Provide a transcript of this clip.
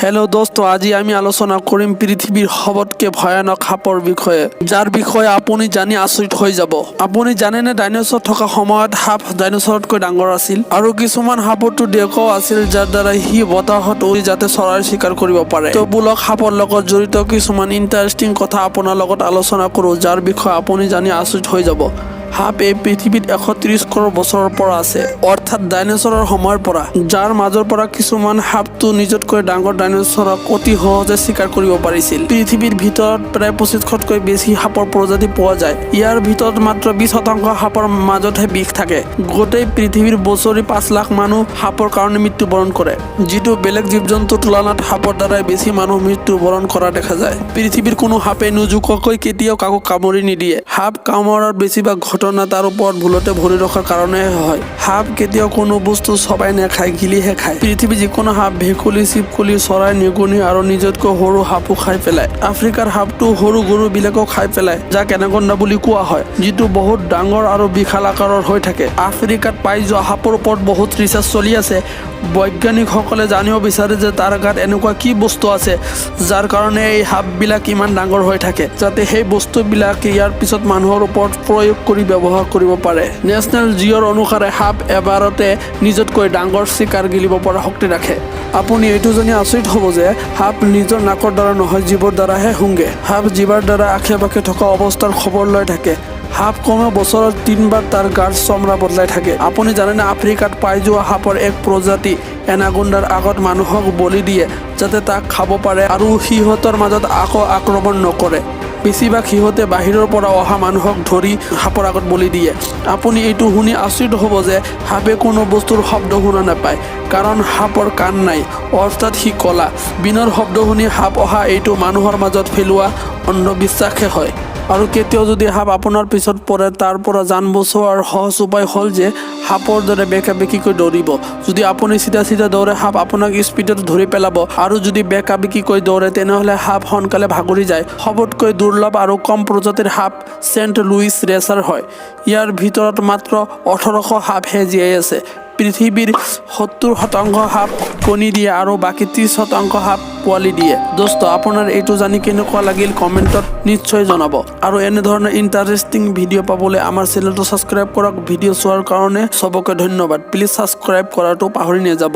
Hello दोस्तों, আজি আমি আলোচনা কৰিম পৃথিৱীৰ সবতকে ভয়ানক সাপৰ বিষয়ে, যাৰ বিষয়ে আপুনি জানি আচৰিত হৈ যাব। আপুনি জানেনে ডাইনোসৰ থকা সময়ত সাপ ডাইনোসৰতকৈ ডাঙৰ আছিল, আৰু কিছুমান সাপৰটো দেখাও আছিল যাৰ দ্বাৰা সি বতাহত উৰি যাতে চৰাইৰ চিকাৰ কৰিব পাৰে। তো বোলক সাপৰ লগত জড়িত কিছুমান ইণ্টাৰেষ্টিং কথা আপোনাৰ লগত আলোচনা কৰোঁ, যাৰ বিষয়ে আপুনি জানি আচৰিত হৈ যাব। সাপ এই পৃথিৱীত 130 কৰোৰ বছৰৰ পৰা আছে, অৰ্থাৎ ডাইনোসৰৰ সময়ৰ পৰা, যাৰ মাজৰ পৰা কিছুমান সাপটো নিজতকৈ ডাঙৰ ডাইনোসৰক অতি সহজে চিকাৰ কৰিব পাৰিছিল। পৃথিৱীৰ ভিতৰত প্ৰায় 2500তকৈ বেছি সাপৰ প্ৰজাতি পোৱা যায়। ইয়াৰ ভিতৰত মাত্ৰ 20% সাপৰ মাজতহে বিষ থাকে। গোটেই পৃথিৱীৰ বছৰি 5 লাখ মানুহ সাপৰ কাৰণে মৃত্যুবৰণ কৰে, যিটো বেলেগ জীৱ জন্তুৰ তুলনাত সাপৰ দ্বাৰাই বেছি মানুহ মৃত্যুবৰণ কৰা দেখা যায়। পৃথিৱীৰ কোনো সাপে নোজোকাকৈ কেতিয়াও কাকো কামুৰি নিদিয়ে। সাপ কামোৰাৰ বেছিভাগ ঘটনা তাৰ ওপৰত ভুলতে ভৰি ৰখাৰ কাৰণে হয়। সাপ কেতিয়াও কোনো বস্তু চবাই নাখায়, গিলিহে খায়। পৃথিৱীৰ যিকোনো সাপ ভেকুলী, চিপকুলি, চৰাই, নিগনি আৰু নিজতকৈ সৰু সাপো খাই পেলায়। আফ্ৰিকাৰ সাপটো সৰু গৰুবিলাকো খাই পেলায়, যাক এনাকোণ্ডা বুলি কোৱা হয়, যিটো বহুত ডাঙৰ আৰু বিশাল আকাৰৰ হৈ থাকে। আফ্ৰিকাত পাই যোৱা সাপৰ ওপৰত বহুত ৰিচাৰ্চ চলি আছে। বৈজ্ঞানিকসকলে জানিব বিচাৰে যে তাৰ গাত এনেকুৱা কি বস্তু আছে যাৰ কাৰণে এই সাপবিলাক ইমান ডাঙৰ হৈ থাকে, যাতে সেই বস্তুবিলাক ইয়াৰ পিছত মানুহৰ ওপৰত প্ৰয়োগ কৰি ব্যৱহাৰ কৰিব পাৰে। নেশ্যনেল জিঅ'ৰ অনুসাৰে সাপ এবাৰতে নিজতকৈ ডাঙৰ চিকাৰ গিলিব পৰা শক্তি ৰাখে। আপুনি এইটো জানি আচৰিত হ'ব যে সাপ নিজৰ নাকৰ দ্বাৰা নহয়, জীৱাৰ দ্বাৰাহে শুংগে। সাপ জীৱাৰ দ্বাৰা আশে পাশে থকা অৱস্থাৰ খবৰ লৈ থাকে। সাপ কমেও বছৰত 3 বাৰ তাৰ গাৰ চমৰা বদলাই থাকে। আপুনি জানেনে আফ্ৰিকাত পাই যোৱা সাপৰ এক প্ৰজাতি এনাকোণ্ডাৰ আগত মানুহক বলি দিয়ে যাতে তাক খাব পাৰে আৰু সিহঁতৰ মাজত আকৌ আক্ৰমণ নকৰে। বেছিভাগ সিহঁতে বাহিৰৰ পৰা অহা মানুহক ধৰি সাপৰ আগত বলি দিয়ে। আপুনি এইটো শুনি আচৰিত হ'ব যে সাপে কোনো বস্তুৰ শব্দ শুনা নাপায়, কাৰণ সাপৰ কাণ নাই, অৰ্থাৎ সি কলা। বিনৰ শব্দ শুনি সাপ অহা এইটো মানুহৰ মাজত পেলোৱা অন্ধবিশ্বাসহে হয়। আৰু কেতিয়াও যদি সাপ আপোনাৰ পিছত পৰে, তাৰ পৰা জান বচোৱাৰ সহজ উপায় হ'ল যে সাপৰ দৰে বেকা বেকিকৈ দৌৰিব। যদি আপুনি চিধা চিধা দৌৰে, সাপ আপোনাক স্পীডত ধৰি পেলাব, আৰু যদি বেকা বেকিকৈ দৌৰে তেনেহ'লে সাপ সোনকালে ভাগৰি যায়। সবতকৈ দুৰ্লভ আৰু কম প্ৰজাতিৰ সাপ চেণ্ট লুইচ ৰেচাৰ হয়। ইয়াৰ ভিতৰত মাত্ৰ 1800 সাপহে জীয়াই আছে। পৃথিৱীৰ 70% সাপ কণী দিয়ে আৰু বাকী 30% সাপ পোৱালি দিয়ে। দোস্ত, আপোনাৰ এইটো জানি কেনেকুৱা লাগিল কমেণ্টত নিশ্চয় জনাব, আৰু এনেধৰণৰ ইণ্টাৰেষ্টিং ভিডিঅ' পাবলৈ আমাৰ চেনেলটো ছাবস্ক্ৰাইব কৰক। ভিডিঅ' চোৱাৰ কাৰণে চবকে ধন্যবাদ। প্লিজ ছাবস্ক্ৰাইব কৰাটো পাহৰি নাযাব।